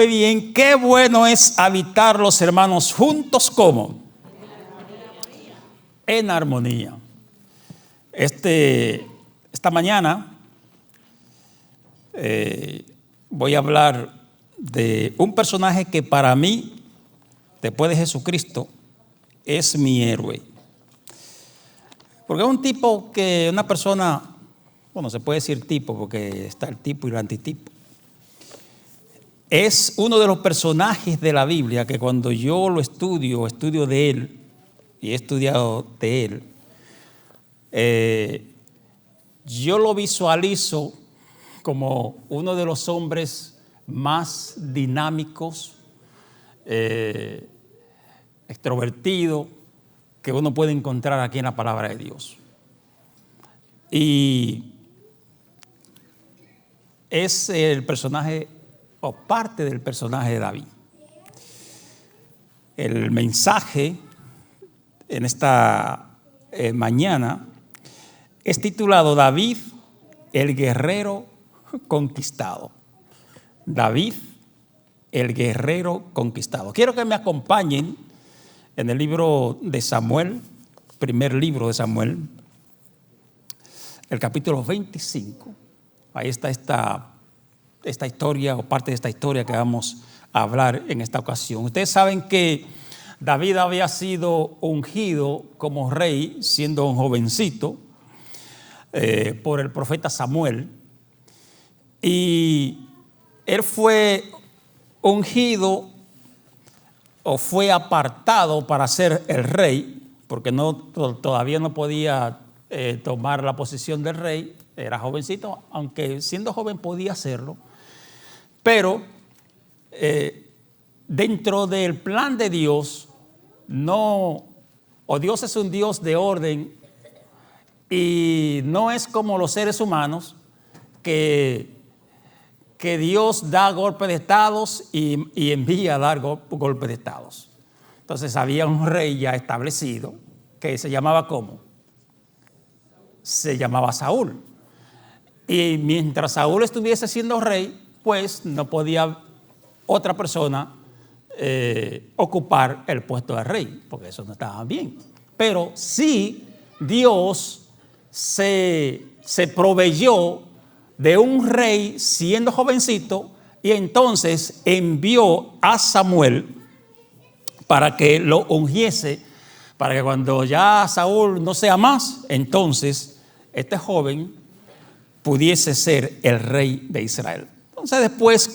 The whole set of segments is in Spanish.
Muy bien, qué bueno es habitar los hermanos juntos como en armonía. Esta mañana voy a hablar de un personaje que para mí, después de Jesucristo, es mi héroe. Porque es un tipo que, una persona, bueno, se puede decir tipo porque está el tipo y el antitipo. Es uno de los personajes de la Biblia que cuando yo lo estudio de él, y he estudiado de él, yo lo visualizo como uno de los hombres más dinámicos, extrovertido, que uno puede encontrar aquí en la palabra de Dios. Y es el personaje o parte del personaje de David. El mensaje en esta mañana es titulado David, el guerrero conquistado. David, el guerrero conquistado. Quiero que me acompañen en el libro de Samuel, primer libro de Samuel, el capítulo 25. Ahí está esta historia o parte de esta historia que vamos a hablar en esta ocasión. Ustedes saben que David había sido ungido como rey siendo un jovencito por el profeta Samuel, y él fue ungido o fue apartado para ser el rey, porque todavía no podía tomar la posición del rey, era jovencito, aunque siendo joven podía hacerlo, pero dentro del plan de Dios, Dios es un Dios de orden y no es como los seres humanos que Dios da golpes de estados y envía a dar golpes de estados. Entonces había un rey ya establecido que se llamaba ¿cómo? Se llamaba Saúl. Y mientras Saúl estuviese siendo rey, pues no podía otra persona ocupar el puesto de rey, porque eso no estaba bien. Pero sí Dios se proveyó de un rey siendo jovencito, y entonces envió a Samuel para que lo ungiese, para que cuando ya Saúl no sea más, entonces este joven pudiese ser el rey de Israel. Entonces después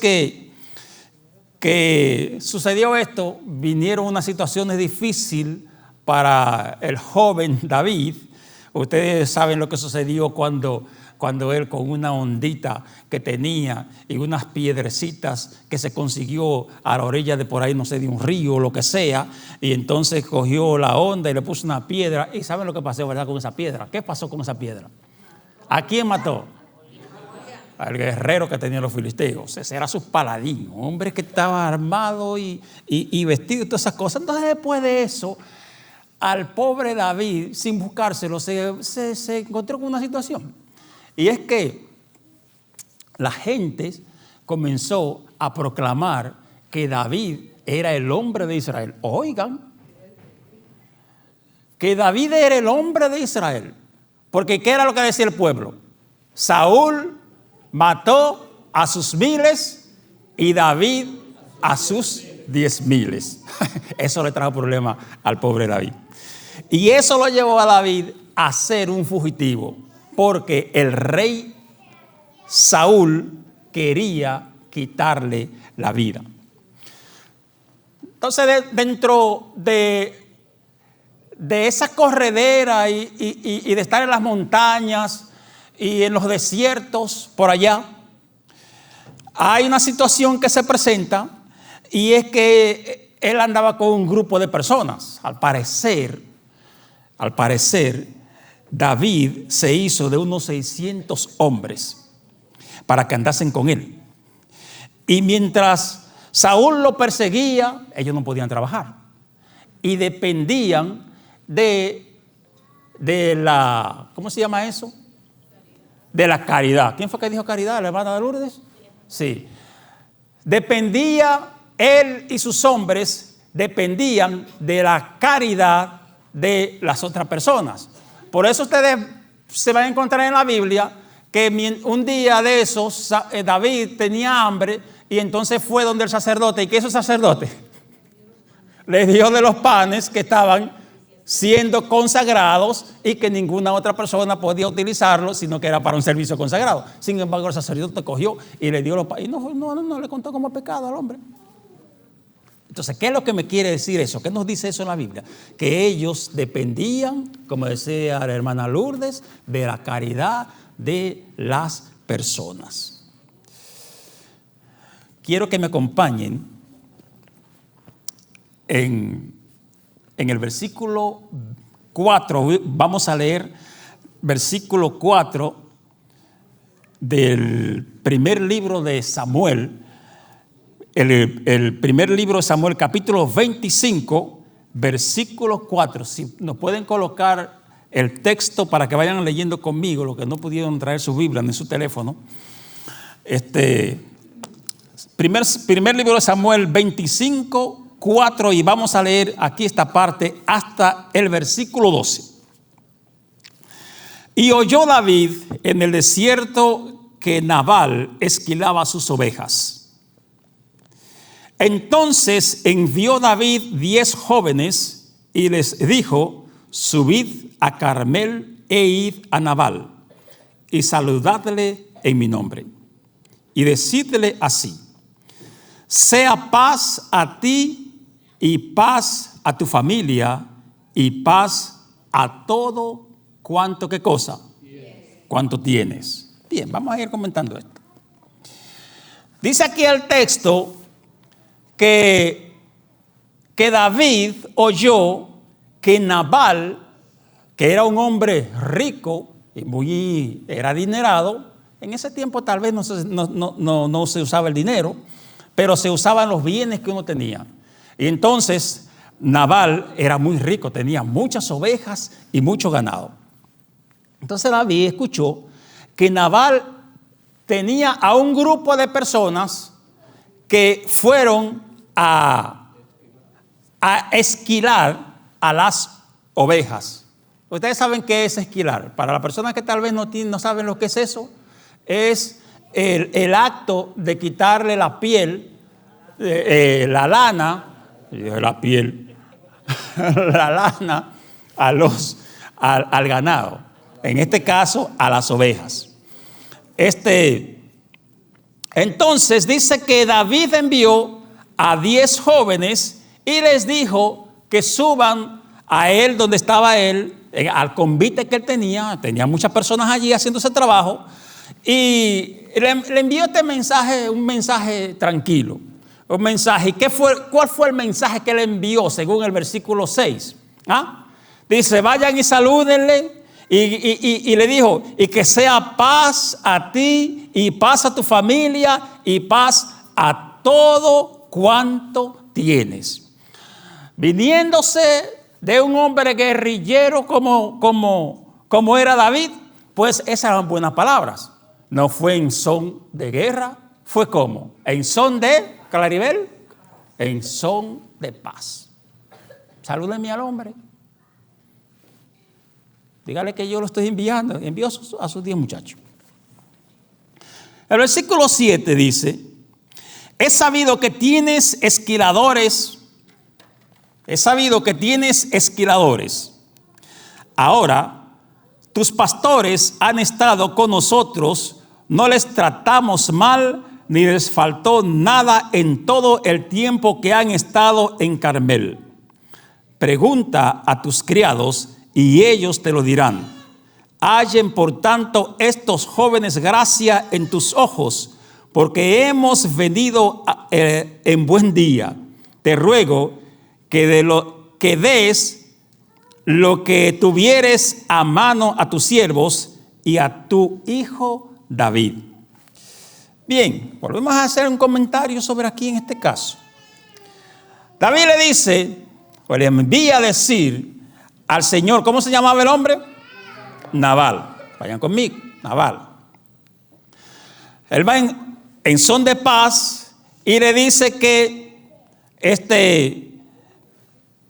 que sucedió esto, vinieron unas situaciones difíciles para el joven David. Ustedes saben lo que sucedió cuando él, con una ondita que tenía y unas piedrecitas que se consiguió a la orilla de por ahí, no sé, de un río o lo que sea, y entonces cogió la onda y le puso una piedra. ¿Y saben lo que pasó, verdad, con esa piedra? ¿Qué pasó con esa piedra? ¿A quién mató? Al guerrero que tenían los filisteos. Ese era su paladín, hombre que estaba armado y vestido y todas esas cosas. Entonces después de eso, al pobre David, sin buscárselo, se encontró con una situación. Y es que la gente comenzó a proclamar que David era el hombre de Israel. Oigan, que David era el hombre de Israel. Porque ¿qué era lo que decía el pueblo? Saúl mató a sus miles y David a sus 10,000. Eso le trajo problema al pobre David. Y eso lo llevó a David a ser un fugitivo, porque el rey Saúl quería quitarle la vida. Entonces, dentro de esa corredera y de estar en las montañas y en los desiertos por allá, hay una situación que se presenta, y es que él andaba con un grupo de personas. Al parecer, David se hizo de unos 600 hombres para que andasen con él. Y mientras Saúl lo perseguía, ellos no podían trabajar y dependían de la, ¿cómo se llama eso? De la caridad. ¿Quién fue que dijo caridad? ¿La hermana de Lourdes? Sí. dependía, él y sus hombres dependían de la caridad de las otras personas. Por eso ustedes se van a encontrar en la Biblia que un día de esos David tenía hambre y entonces fue donde el sacerdote. ¿Y qué hizo el sacerdote? Le dio de los panes que estaban siendo consagrados y que ninguna otra persona podía utilizarlos, sino que era para un servicio consagrado. Sin embargo, el sacerdote cogió y le dio los panes y no le contó como pecado al hombre. Entonces, ¿qué es lo que me quiere decir eso? ¿Qué nos dice eso en la Biblia? Que ellos dependían, como decía la hermana Lourdes, de la caridad de las personas. Quiero que me acompañen en el versículo 4. Vamos a leer versículo 4 del primer libro de Samuel. El primer libro de Samuel, capítulo 25, versículo 4. Si nos pueden colocar el texto para que vayan leyendo conmigo, los que no pudieron traer su Biblia ni su teléfono. Primer libro de Samuel 25, 4, y vamos a leer aquí esta parte hasta el versículo 12. Y oyó David en el desierto que Nabal esquilaba sus ovejas. Entonces envió David 10 jóvenes y les dijo: subid a Carmel e id a Nabal y saludadle en mi nombre y decidle así: sea paz a ti y paz a tu familia y paz a todo cuanto, ¿qué cosa? Cuanto tienes. Bien, vamos a ir comentando esto. Dice aquí el texto que David oyó que Nabal, que era un hombre rico y era adinerado, en ese tiempo tal vez no se usaba el dinero, pero se usaban los bienes que uno tenía. Y entonces Nabal era muy rico, tenía muchas ovejas y mucho ganado. Entonces David escuchó que Nabal tenía a un grupo de personas que fueron a esquilar a las ovejas. Ustedes saben qué es esquilar. Para las personas que tal vez no saben lo que es eso, es el acto de quitarle la piel, la lana, la piel, la lana al ganado. En este caso, a las ovejas. Entonces dice que David envió a 10 jóvenes y les dijo que suban a él donde estaba él, al convite que él tenía muchas personas allí haciendo ese trabajo, y le envió este mensaje, un mensaje tranquilo, un mensaje. ¿Cuál fue el mensaje que le envió según el versículo 6? Dice: vayan y salúdenle, y le dijo: y que sea paz a ti y paz a tu familia y paz a todo cuanto tienes. Viniéndose de un hombre guerrillero como era David, pues esas eran buenas palabras. No fue en son de guerra, fue como en son de claribel, en son de paz. Salúdenme al hombre. Dígale que yo lo estoy enviando. Envió a sus 10 muchachos. El versículo 7 dice: he sabido que tienes esquiladores. He sabido que tienes esquiladores. Ahora, tus pastores han estado con nosotros, no les tratamos mal, ni les faltó nada en todo el tiempo que han estado en Carmel. Pregunta a tus criados y ellos te lo dirán. Hallen por tanto estos jóvenes gracia en tus ojos, porque hemos venido en buen día. Te ruego que des lo que tuvieres a mano a tus siervos y a tu hijo David. Bien, volvemos a hacer un comentario sobre aquí en este caso. David le dice, o le envía a decir al Señor, ¿cómo se llamaba el hombre? Nabal. Vayan conmigo, Nabal. Él va en son de paz y le dice que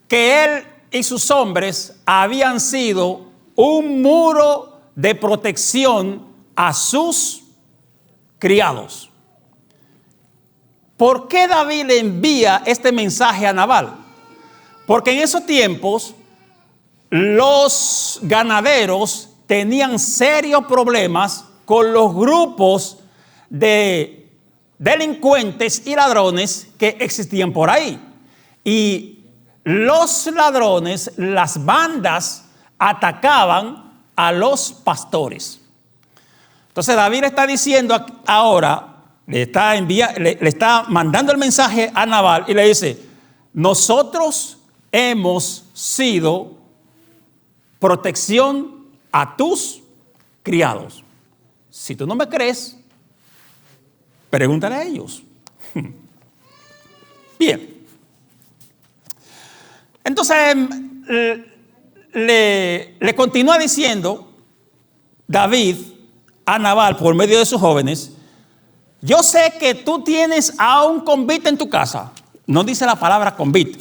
él y sus hombres habían sido un muro de protección a sus criados. ¿Por qué David le envía este mensaje a Nabal? Porque en esos tiempos los ganaderos tenían serios problemas con los grupos de delincuentes y ladrones que existían por ahí. Y los ladrones, las bandas, atacaban a los pastores. Entonces David le está diciendo ahora, le está mandando el mensaje a Nabal y le dice: nosotros hemos sido protección a tus criados. Si tú no me crees, pregúntale a ellos. Bien. Entonces le continúa diciendo David a Nabal por medio de sus jóvenes: yo sé que tú tienes a un convite en tu casa. No dice la palabra convite,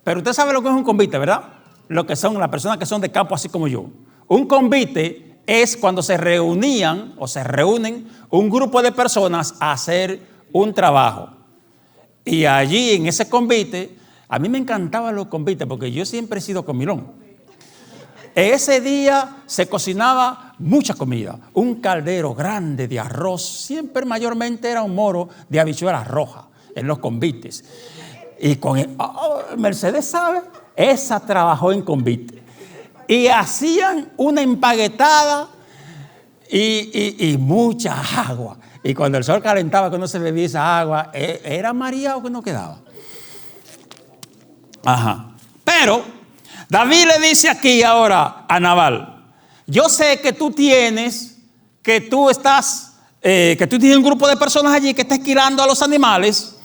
pero usted sabe lo que es un convite, ¿verdad? Lo que son las personas que son de campo así como yo. Un convite es cuando se reunían o se reúnen un grupo de personas a hacer un trabajo. Y allí en ese convite, a mí me encantaban los convites porque yo siempre he sido comilón. Ese día se cocinaba mucha comida, un caldero grande de arroz, siempre mayormente era un moro de habichuelas rojas en los convites. Y con Mercedes sabe, esa trabajó en convite. Y hacían una empaguetada y mucha agua. Y cuando el sol calentaba, que no se bebía esa agua, era mareado que no quedaba. Ajá. Pero David le dice aquí ahora a Nabal: yo sé que tú tienes un grupo de personas allí que está esquilando a los animales.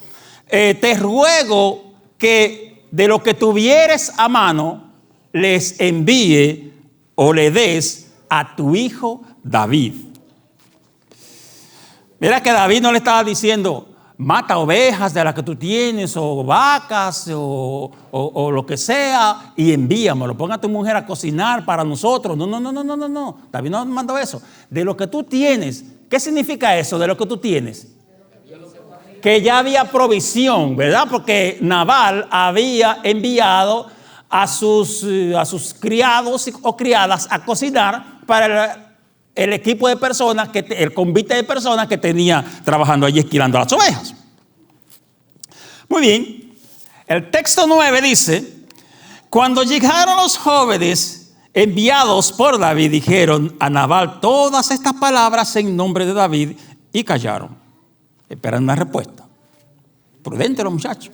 Te ruego que de lo que tuvieres a mano les envíe o le des a tu hijo David. Mira que David no le estaba diciendo: mata ovejas de las que tú tienes, o vacas, o lo que sea, y envíamelo. Ponga a tu mujer a cocinar para nosotros. No. David no mandó eso. De lo que tú tienes. ¿Qué significa eso? De lo que tú tienes. Que ya había provisión, ¿verdad? Porque Nabal había enviado a sus criados o criadas a cocinar para el equipo de personas, el convite de personas que tenía trabajando allí esquilando las ovejas. Muy bien. El texto 9 dice: cuando llegaron los jóvenes enviados por David, dijeron a Nabal todas estas palabras en nombre de David y callaron, esperando una respuesta. Prudentes los muchachos.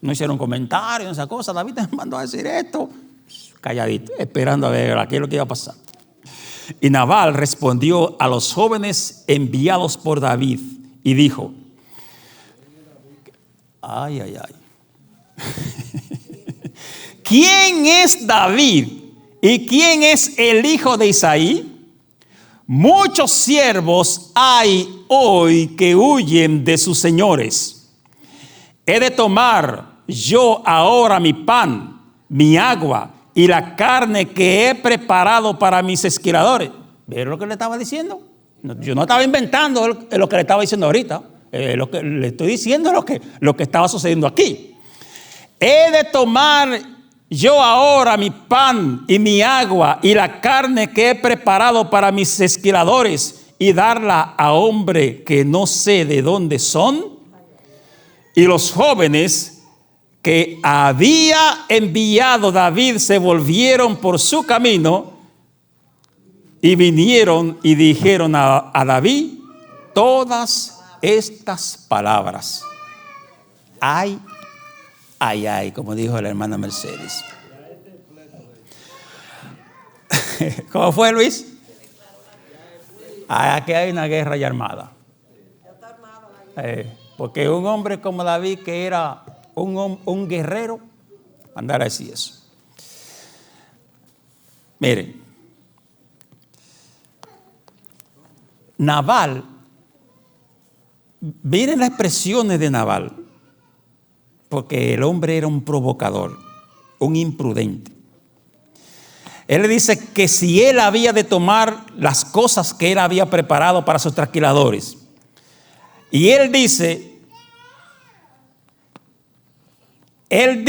No hicieron comentarios, esa cosa. David te mandó a decir esto. Calladito, esperando a ver qué es lo que iba a pasar. Y Nabal respondió a los jóvenes enviados por David y dijo: ay. ¿Quién es David y quién es el hijo de Isaí? Muchos siervos hay hoy que huyen de sus señores. He de tomar yo ahora mi pan, mi agua y la carne que he preparado para mis esquiladores. ¿Vieron lo que le estaba diciendo? Yo no estaba inventando lo que le estaba diciendo ahorita. Lo que le estoy diciendo lo que estaba sucediendo aquí. He de tomar yo ahora mi pan y mi agua y la carne que he preparado para mis esquiladores y darla a hombre que no sé de dónde son. Y los jóvenes que había enviado David se volvieron por su camino y vinieron y dijeron a David todas estas palabras. Ay, como dijo la hermana Mercedes. ¿Cómo fue, Luis? Aquí hay una guerra ya armada. Porque un hombre como David, que era un guerrero, andar así eso. Miren, Nabal, miren las expresiones de Nabal. porque el hombre era un provocador, un imprudente. Él le dice que si él había de tomar las cosas que él había preparado para sus trasquiladores. Y él dice en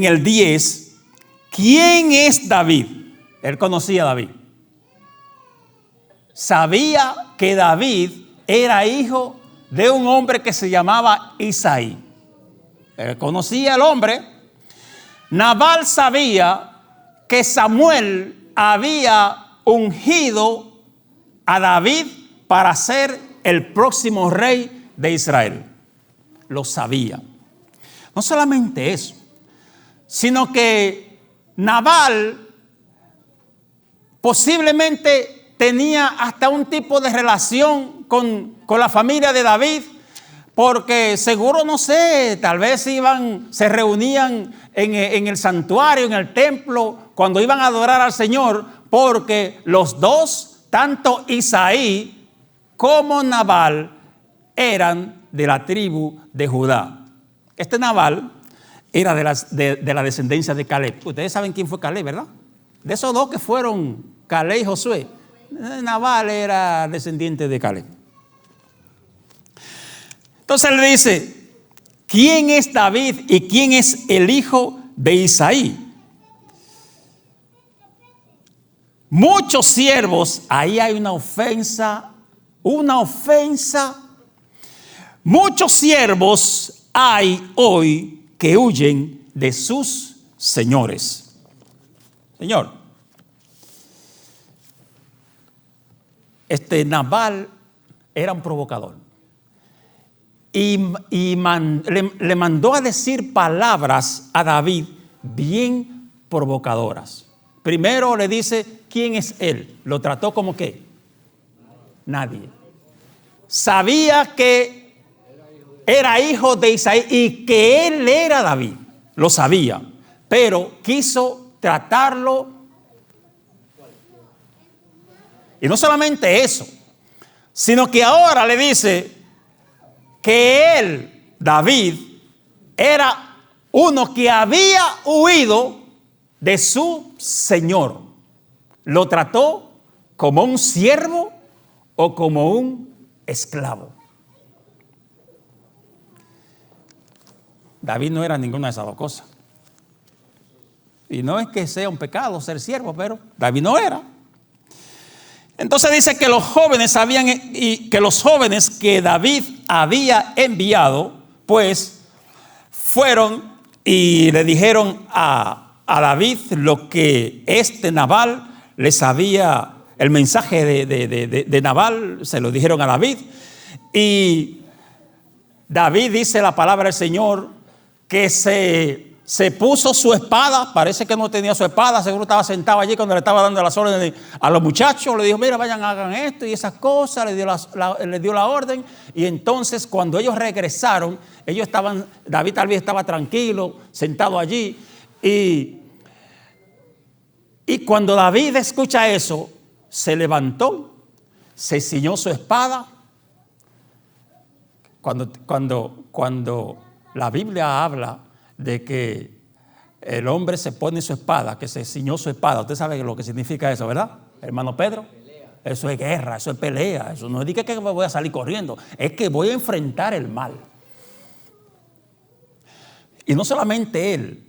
el 10, ¿quién es David? Él conocía a David. Sabía que David era hijo de un hombre que se llamaba Isaí. Él conocía al hombre. Nabal sabía que Samuel había ungido a David para ser el próximo rey de Israel. Lo sabía. No solamente eso, sino que Nabal posiblemente tenía hasta un tipo de relación con la familia de David, porque seguro, no sé, tal vez se reunían en el santuario, en el templo, cuando iban a adorar al Señor, porque los dos, tanto Isaí como Nabal, eran de la tribu de Judá. Este Nabal era de la descendencia de Caleb. Ustedes saben quién fue Caleb, ¿verdad? De esos dos que fueron Caleb y Josué, Nabal era descendiente de Caleb. Entonces le dice, ¿quién es David y quién es el hijo de Isaí? Muchos siervos, ahí hay una ofensa. Muchos siervos hay hoy que huyen de sus señores. Señor, Nabal era un provocador. Y le mandó a decir palabras a David bien provocadoras. Primero le dice, ¿quién es él? Lo trató como ¿qué? Nadie. Sabía que era hijo de Isaí y que él era David. Lo sabía, pero quiso tratarlo. Y no solamente eso, sino que ahora le dice que él, David, era uno que había huido de su señor. Lo trató como un siervo o como un esclavo. David no era ninguna de esas dos cosas. Y no es que sea un pecado ser siervo, pero David no era. Entonces dice que los jóvenes que David había enviado, pues fueron y le dijeron a David lo que Nabal les había, el mensaje de Nabal se lo dijeron a David. Y David, dice la palabra del Señor, que se puso su espada. Parece que no tenía su espada, seguro estaba sentado allí cuando le estaba dando las órdenes a los muchachos. Le dijo, mira, vayan, hagan esto y esas cosas. Le dio la orden. Y entonces cuando ellos regresaron, David tal vez estaba tranquilo, sentado allí. Y cuando David escucha eso, se levantó, se ciñó su espada. Cuando la Biblia habla de que el hombre se pone su espada, que se ciñó su espada, usted sabe lo que significa eso, ¿verdad, hermano Pedro? Eso es guerra, eso es pelea. Eso no es que me voy a salir corriendo, es que voy a enfrentar el mal. Y no solamente él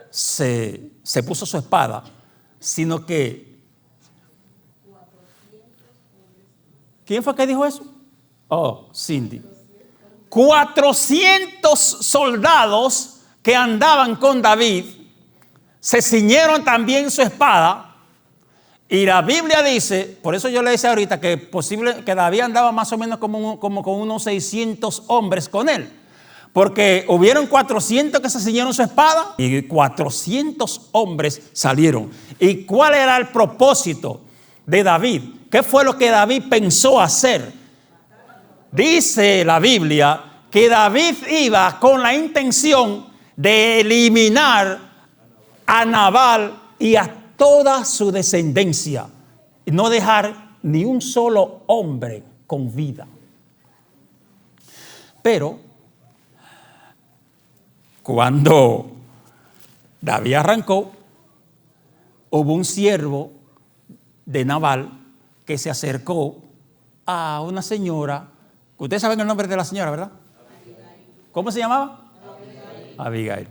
se puso su espada, sino que ¿quién fue que dijo eso? Oh, Cindy. 400 soldados que andaban con David se ciñeron también su espada. Y la Biblia dice, por eso yo le decía ahorita que posible que David andaba más o menos como con unos 600 hombres con él, porque hubieron 400 que se ciñeron su espada y 400 hombres salieron. ¿Y cuál era el propósito de David? ¿Qué fue lo que David pensó hacer? Dice la Biblia que David iba con la intención de eliminar a Nabal y a toda su descendencia y no dejar ni un solo hombre con vida. Pero cuando David arrancó, hubo un siervo de Nabal que se acercó a una señora. Ustedes saben el nombre de la señora, ¿verdad? ¿Cómo se llamaba? Abigail.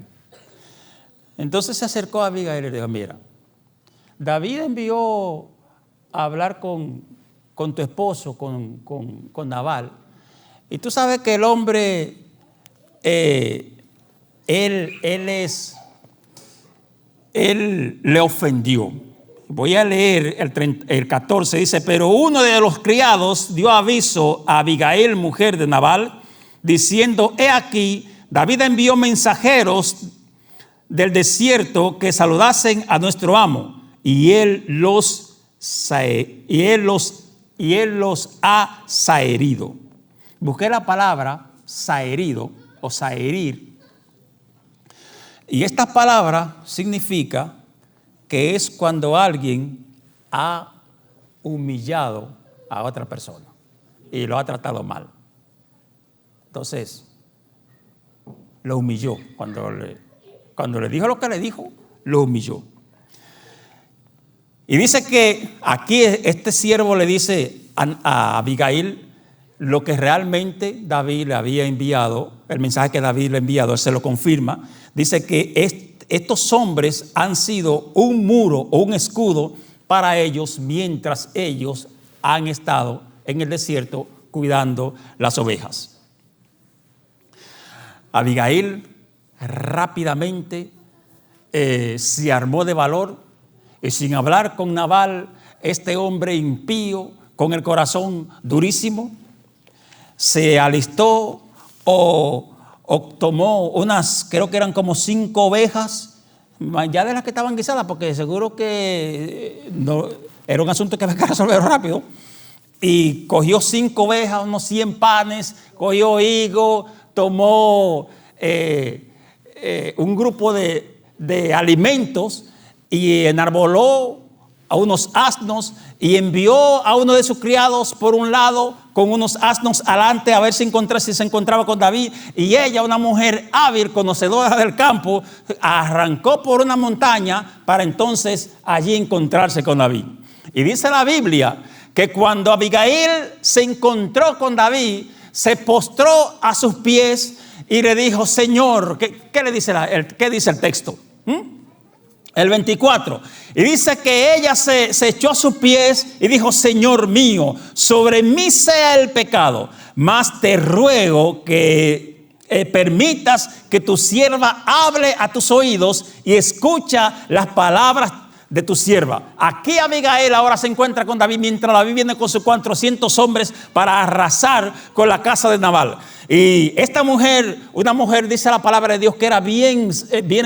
Entonces se acercó a Abigail y le dijo: mira, David envió a hablar con tu esposo, con Nabal, y tú sabes que el hombre, él le ofendió. Voy a leer el 14, dice: pero uno de los criados dio aviso a Abigail, mujer de Nabal, diciendo: he aquí, David envió mensajeros del desierto que saludasen a nuestro amo, y él los ha saherido. Busqué la palabra saherido o saherir, y esta palabra significa que es cuando alguien ha humillado a otra persona y lo ha tratado mal. Entonces, lo humilló. Cuando le dijo lo que le dijo, lo humilló. Y dice que aquí este siervo le dice a Abigail lo que realmente David le había enviado, el mensaje que David le ha enviado, él se lo confirma. Dice que estos hombres han sido un muro o un escudo para ellos mientras ellos han estado en el desierto cuidando las ovejas. Abigail rápidamente se armó de valor y, sin hablar con Nabal, este hombre impío con el corazón durísimo, se alistó o tomó unas, creo que eran como 5 ovejas, ya de las que estaban guisadas, porque seguro que no, era un asunto que había que resolver rápido. Y cogió 5 ovejas, unos 100 panes, cogió higo, tomó un grupo de alimentos y enarboló a unos asnos y envió a uno de sus criados por un lado con unos asnos adelante a ver si se encontraba con David. Y ella, una mujer hábil, conocedora del campo, arrancó por una montaña para entonces allí encontrarse con David. Y dice la Biblia que cuando Abigail se encontró con David, se postró a sus pies y le dijo: Señor, ¿qué le dice qué dice el texto? El 24. Y dice que ella se echó a sus pies y dijo: Señor mío, sobre mí sea el pecado, mas te ruego que permitas que tu sierva hable a tus oídos y escucha las palabras de tu sierva. Aquí Abigail ahora se encuentra con David, mientras David viene con sus 400 hombres para arrasar con la casa de Nabal. Y esta mujer, una mujer, dice la palabra de Dios, que era bien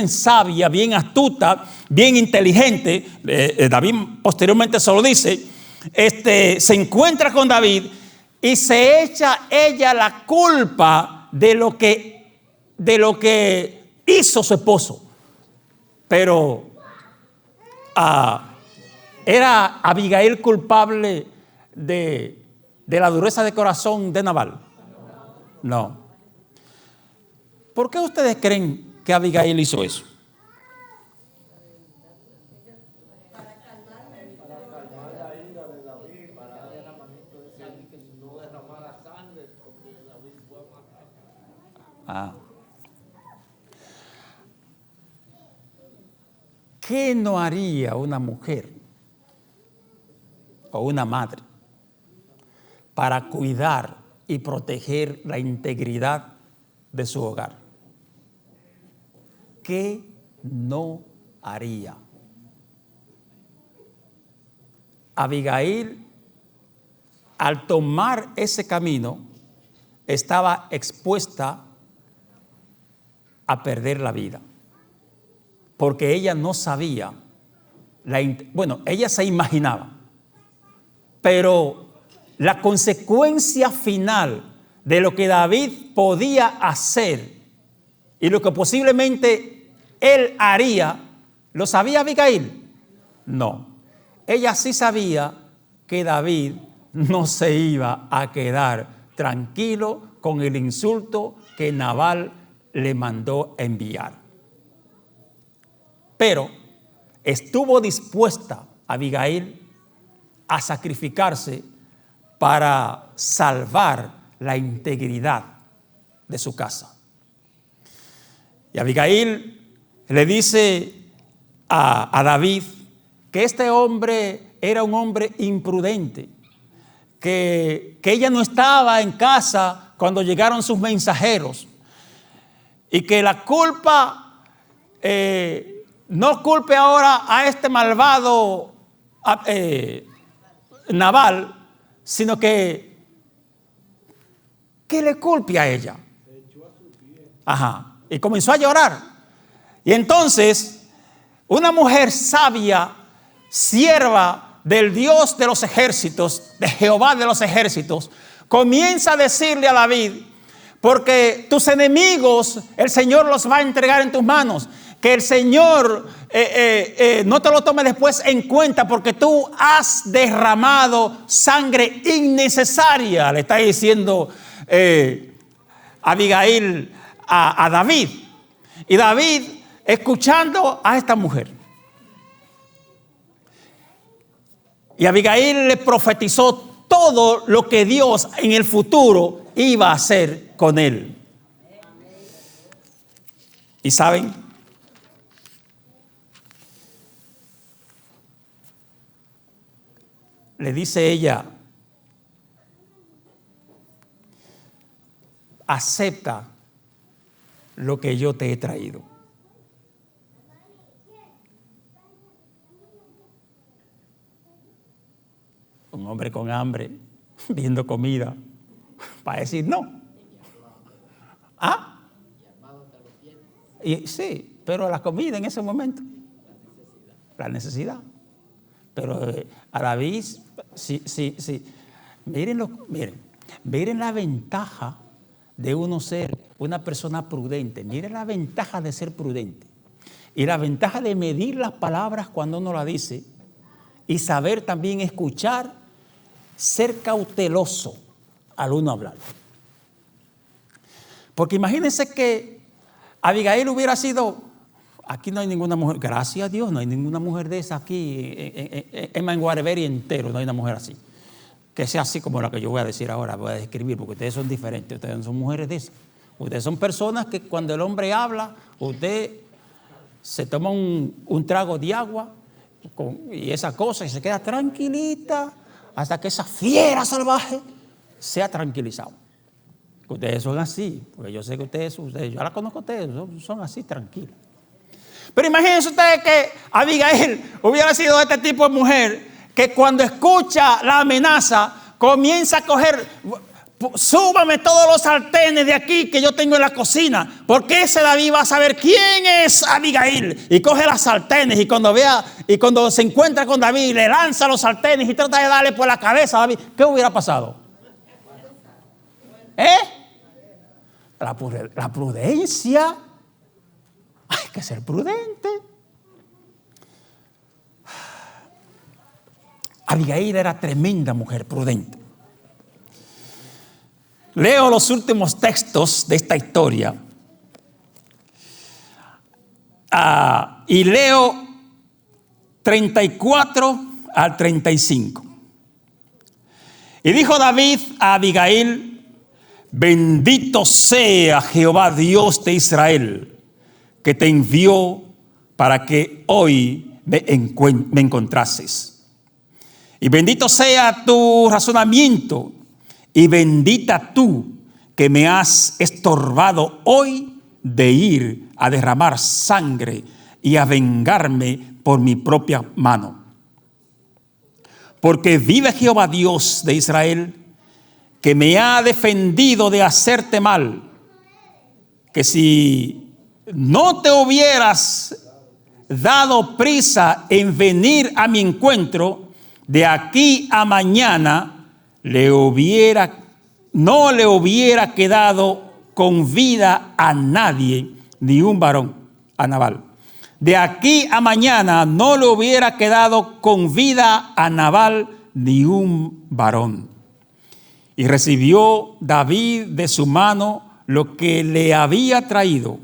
sabia, bien astuta, bien inteligente. David posteriormente se lo dice. Se encuentra con David y se echa ella la culpa de lo que hizo su esposo. Pero ¿era Abigail culpable de la dureza de corazón de Nabal? No. ¿Por qué ustedes creen que Abigail hizo eso? Para calmar la ira de David, para darle la manito de David que no derramara sangre, porque David fue a matar. ¿Qué no haría una mujer o una madre para cuidar y proteger la integridad de su hogar? ¿Qué no haría? Abigail, al tomar ese camino, estaba expuesta a perder la vida, porque ella no sabía, ella se imaginaba, pero la consecuencia final de lo que David podía hacer y lo que posiblemente él haría, ¿lo sabía Abigail? No. Ella sí sabía que David no se iba a quedar tranquilo con el insulto que Nabal le mandó enviar. Pero estuvo dispuesta Abigail a sacrificarse para salvar la integridad de su casa. Y Abigail le dice a David que este hombre era un hombre imprudente, que ella no estaba en casa cuando llegaron sus mensajeros y que la culpa, no culpe ahora a este malvado Nabal, sino que le culpe a ella. Ajá. Y comenzó a llorar. Y entonces, una mujer sabia, sierva del Dios de los ejércitos, de Jehová de los ejércitos, comienza a decirle a David: porque tus enemigos el Señor los va a entregar en tus manos, que el Señor no te lo tome después en cuenta, porque tú has derramado sangre innecesaria, le está diciendo Abigail a David. Y David, escuchando a esta mujer, y Abigail le profetizó todo lo que Dios en el futuro iba a hacer con él. ¿Y saben? Le dice ella: acepta lo que yo te he traído. Un hombre con hambre, viendo comida, para decir no. ¿Ah? Y sí, pero la comida en ese momento, la necesidad. Pero a David, sí. Miren la ventaja de uno ser una persona prudente. Miren la ventaja de ser prudente. Y la ventaja de medir las palabras cuando uno las dice. Y saber también escuchar, ser cauteloso al uno hablar. Porque imagínense que Abigail hubiera sido, aquí no hay ninguna mujer, gracias a Dios, no hay ninguna mujer de esa aquí, en Manguareberry entero, no hay una mujer así. Que sea así como la que yo voy a decir ahora, voy a describir, porque ustedes son diferentes, ustedes no son mujeres de esas. Ustedes son personas que cuando el hombre habla, usted se toma un trago de agua y esa cosa y se queda tranquilita hasta que esa fiera salvaje sea tranquilizado. Ustedes son así, porque yo sé que ustedes yo la conozco a ustedes, son así tranquilos. Pero imagínense ustedes que Abigail hubiera sido este tipo de mujer que cuando escucha la amenaza comienza a coger: súbame todos los sartenes de aquí que yo tengo en la cocina, porque ese David va a saber quién es Abigail. Y coge las sartenes y cuando se encuentra con David le lanza los sartenes y trata de darle por la cabeza a David. ¿Qué hubiera pasado? La prudencia. Hay que ser prudente. Abigail era tremenda mujer prudente. Leo los últimos textos de esta historia y leo 34 al 35. Y dijo David a Abigail: bendito sea Jehová Dios de Israel, que te envió para que hoy me encontrases. Y bendito sea tu razonamiento, y bendita tú que me has estorbado hoy de ir a derramar sangre y a vengarme por mi propia mano. Porque vive Jehová Dios de Israel, que me ha defendido de hacerte mal, que si no te hubieras dado prisa en venir a mi encuentro, de aquí a mañana no le hubiera quedado con vida a nadie, ni un varón, a Nabal. De aquí a mañana no le hubiera quedado con vida a Nabal ni un varón. Y recibió David de su mano lo que le había traído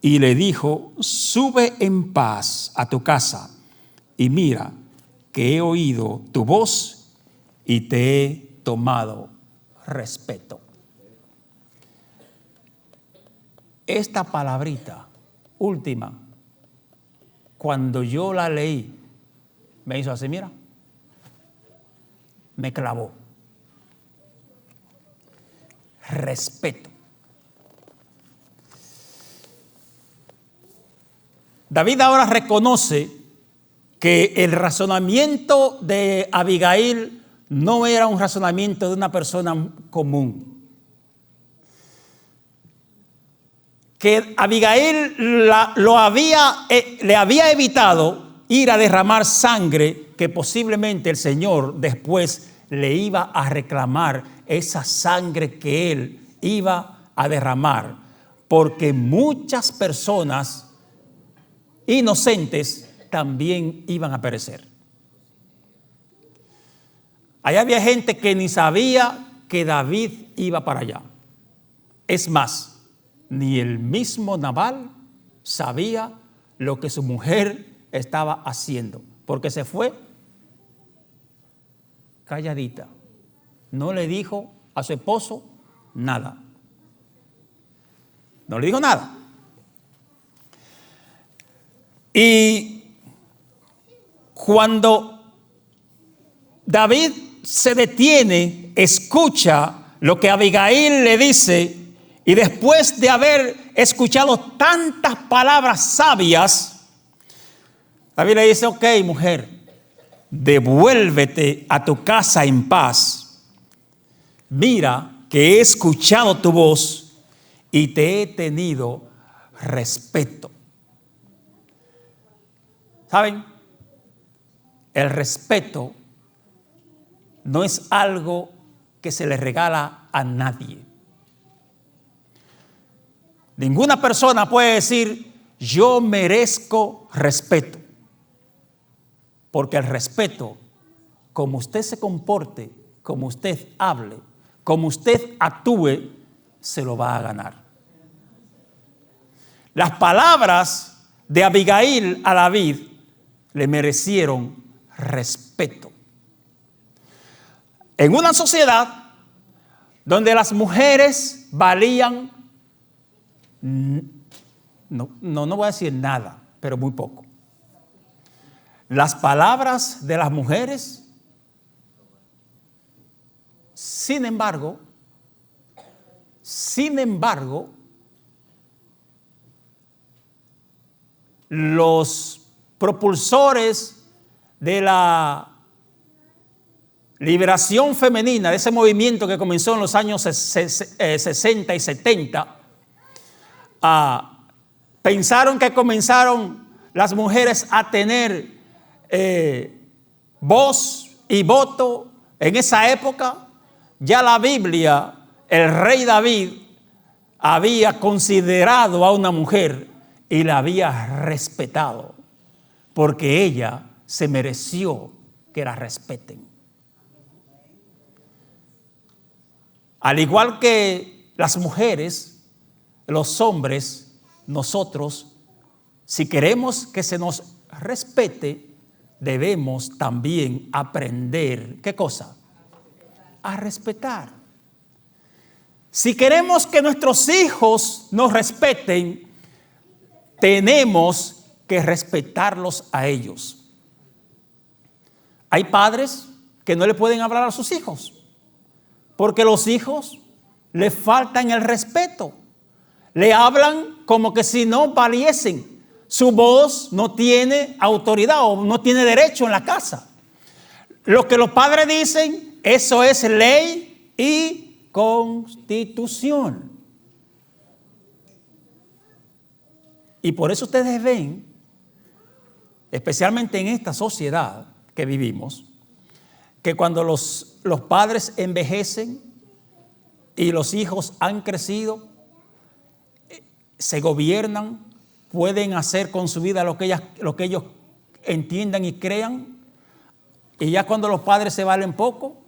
y le dijo: sube en paz a tu casa y mira que he oído tu voz y te he tomado respeto. Esta palabrita última, cuando yo la leí, me hizo así, mira, me clavó. Respeto. David ahora reconoce que el razonamiento de Abigail no era un razonamiento de una persona común. Que Abigail le había evitado ir a derramar sangre, que posiblemente el Señor después le iba a reclamar esa sangre que él iba a derramar, porque muchas personas inocentes también iban a perecer. Allá había gente que ni sabía que David iba para allá. Es más, ni el mismo Nabal sabía lo que su mujer estaba haciendo, porque se fue calladita. No le dijo a su esposo nada. No le dijo nada. Y cuando David se detiene, escucha lo que Abigail le dice, y después de haber escuchado tantas palabras sabias, David le dice: ok, mujer, devuélvete a tu casa en paz. Mira que he escuchado tu voz y te he tenido respeto. ¿Saben? El respeto no es algo que se le regala a nadie. Ninguna persona puede decir: yo merezco respeto. Porque el respeto, como usted se comporte, como usted hable, como usted actúe, se lo va a ganar. Las palabras de Abigail a David le merecieron respeto. En una sociedad donde las mujeres valían, no voy a decir nada, pero muy poco. Las palabras de las mujeres, sin embargo, los propulsores de la liberación femenina, de ese movimiento que comenzó en los años 60 y 70, pensaron que comenzaron las mujeres a tener voz y voto. En esa época ya la Biblia, el rey David había considerado a una mujer y la había respetado, porque ella se mereció que la respeten. Al igual que las mujeres, los hombres, nosotros, si queremos que se nos respete, debemos también aprender, ¿qué cosa? A respetar. Si queremos que nuestros hijos nos respeten, tenemos que respetarlos a ellos. Hay padres que no le pueden hablar a sus hijos, porque los hijos le faltan el respeto. Le hablan como que si no valiesen. Su voz no tiene autoridad o no tiene derecho en la casa. Lo que los padres dicen, eso es ley y constitución. Y por eso ustedes ven, especialmente en esta sociedad que vivimos, que cuando los padres envejecen y los hijos han crecido, se gobiernan, pueden hacer con su vida lo que ellos entiendan y crean, y ya cuando los padres se valen poco,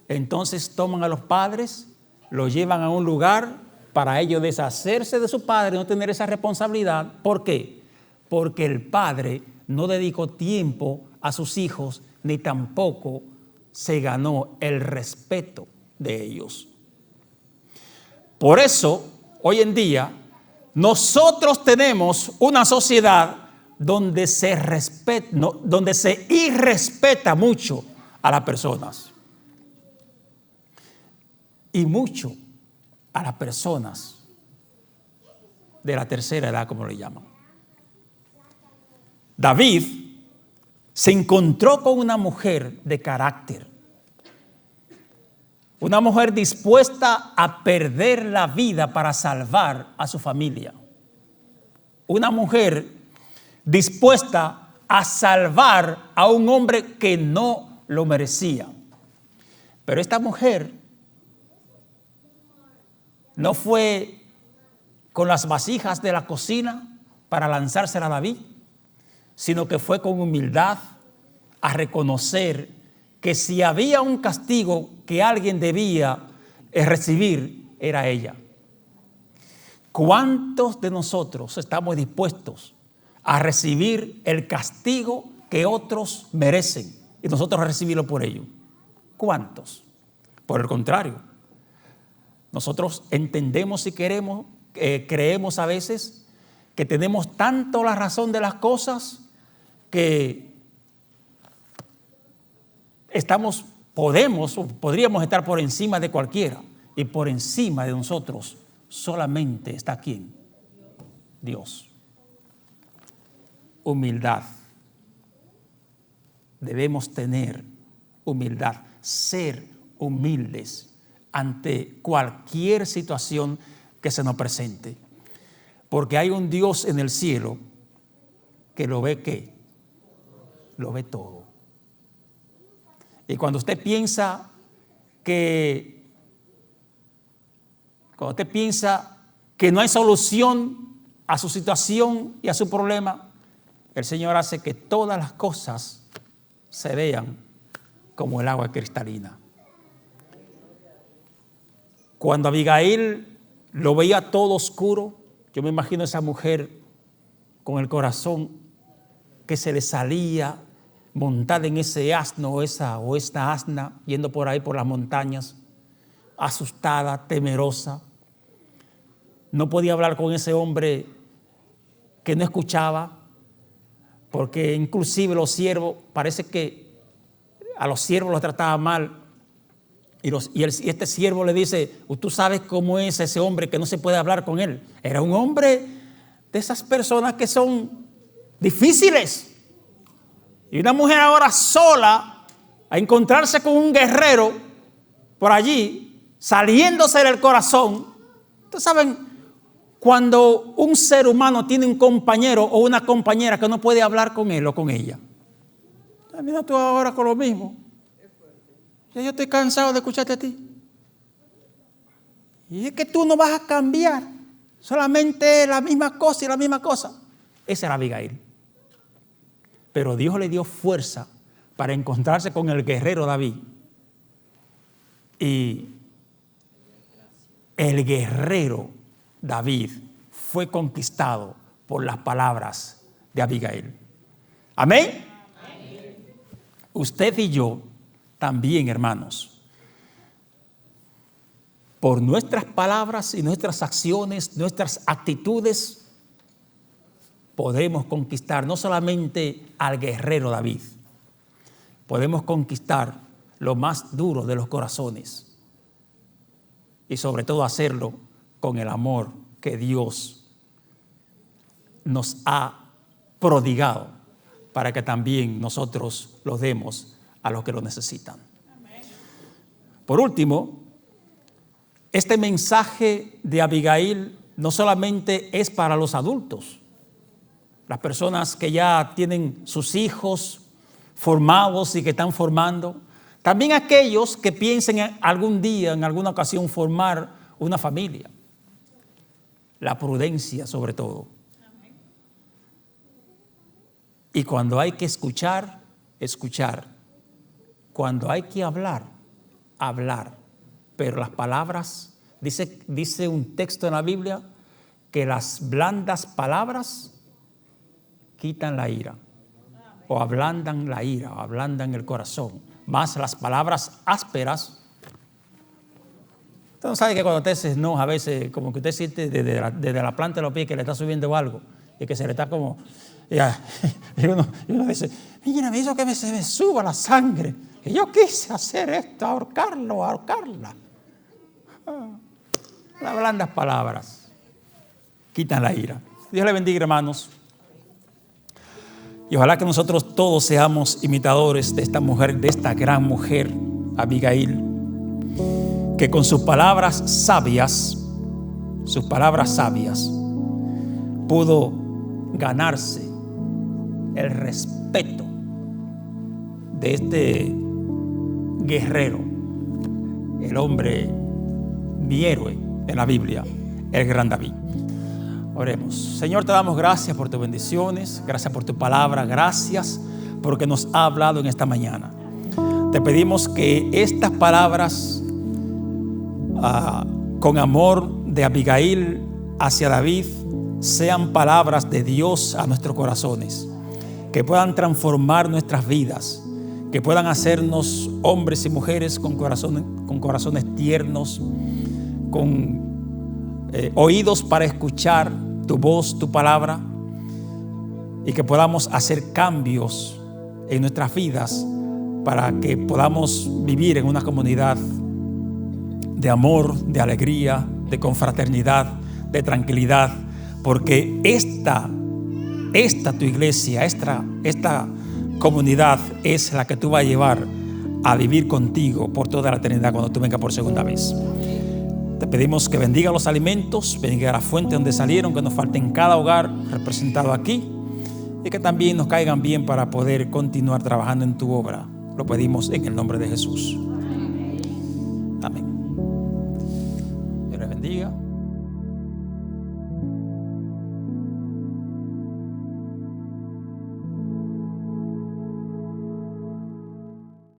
entonces toman a los padres, los llevan a un lugar para ellos deshacerse de su padre, no tener esa responsabilidad. ¿Por qué? Porque el padre no dedicó tiempo a sus hijos, ni tampoco se ganó el respeto de ellos. Por eso, hoy en día, nosotros tenemos una sociedad donde se respeta, donde se irrespeta mucho a las personas. Y mucho a las personas de la tercera edad, como le llaman. David se encontró con una mujer de carácter, una mujer dispuesta a perder la vida para salvar a su familia, una mujer dispuesta a salvar a un hombre que no lo merecía. Pero esta mujer no fue con las vasijas de la cocina para lanzársela a David, sino que fue con humildad a reconocer que si había un castigo que alguien debía recibir, era ella. ¿Cuántos de nosotros estamos dispuestos a recibir el castigo que otros merecen y nosotros recibirlo por ello? ¿Cuántos? Por el contrario, nosotros entendemos y creemos a veces que tenemos tanto la razón de las cosas que podríamos estar por encima de cualquiera, y por encima de nosotros solamente está ¿quién? Dios. Humildad. Debemos tener humildad, ser humildes ante cualquier situación que se nos presente, porque hay un Dios en el cielo que lo ve, ¿qué? Lo ve todo. Y cuando usted piensa que no hay solución a su situación y a su problema, el Señor hace que todas las cosas se vean como el agua cristalina. Cuando Abigail lo veía todo oscuro, yo me imagino a esa mujer con el corazón que se le salía, montada en ese asno o esta asna, yendo por ahí por las montañas, asustada, temerosa. No podía hablar con ese hombre que no escuchaba, porque inclusive los siervos, parece que a los siervos los trataba mal. Y este siervo le dice: tú sabes cómo es ese hombre que no se puede hablar con él. Era un hombre de esas personas que son difíciles. Y una mujer ahora sola a encontrarse con un guerrero por allí, saliéndose del corazón. Ustedes saben, cuando un ser humano tiene un compañero o una compañera que no puede hablar con él o con ella. Mira tú ahora con lo mismo. Ya yo estoy cansado de escucharte a ti. Y es que tú no vas a cambiar. Solamente la misma cosa y la misma cosa. Esa era Abigail. Pero Dios le dio fuerza para encontrarse con el guerrero David. Y el guerrero David fue conquistado por las palabras de Abigail. ¿Amén? Amén. Usted y yo también, hermanos, por nuestras palabras y nuestras acciones, nuestras actitudes, podemos conquistar no solamente al guerrero David, podemos conquistar lo más duro de los corazones y sobre todo hacerlo con el amor que Dios nos ha prodigado para que también nosotros lo demos a los que lo necesitan. Por último, este mensaje de Abigail no solamente es para los adultos, las personas que ya tienen sus hijos formados y que están formando, también aquellos que piensen algún día, en alguna ocasión, formar una familia. La prudencia sobre todo. Y cuando hay que escuchar, escuchar. Cuando hay que hablar, hablar. Pero las palabras Dice un texto en la Biblia que las blandas palabras quitan la ira, o ablandan la ira, o ablandan el corazón. Más las palabras ásperas. Usted no sabe que cuando usted se enoja, a veces como que usted siente desde la planta de los pies que le está subiendo algo y que se le está como... Y uno dice, mira, me hizo que se me suba la sangre. Y yo quise hacer esto, ahorcarla. Las blandas palabras quitan la ira. Dios le bendiga, hermanos. Y ojalá que nosotros todos seamos imitadores de esta mujer, de esta gran mujer, Abigail, que con sus palabras sabias, pudo ganarse el respeto de este guerrero, el hombre, mi héroe en la Biblia, el gran David. Oremos. Señor, te damos gracias por tus bendiciones, gracias por tu palabra, gracias porque nos ha hablado en esta mañana. Te pedimos que estas palabras con amor de Abigail hacia David sean palabras de Dios a nuestros corazones, que puedan transformar nuestras vidas, que puedan hacernos hombres y mujeres con corazones tiernos, con oídos para escuchar tu voz, tu palabra, y que podamos hacer cambios en nuestras vidas para que podamos vivir en una comunidad de amor, de alegría, de confraternidad, de tranquilidad, porque esta tu iglesia, esta comunidad es la que tú vas a llevar a vivir contigo por toda la eternidad cuando tú vengas por segunda vez. Te pedimos que bendiga los alimentos, bendiga la fuente donde salieron, que nos falte en cada hogar representado aquí y que también nos caigan bien para poder continuar trabajando en tu obra. Lo pedimos en el nombre de Jesús. Amén. Dios les bendiga.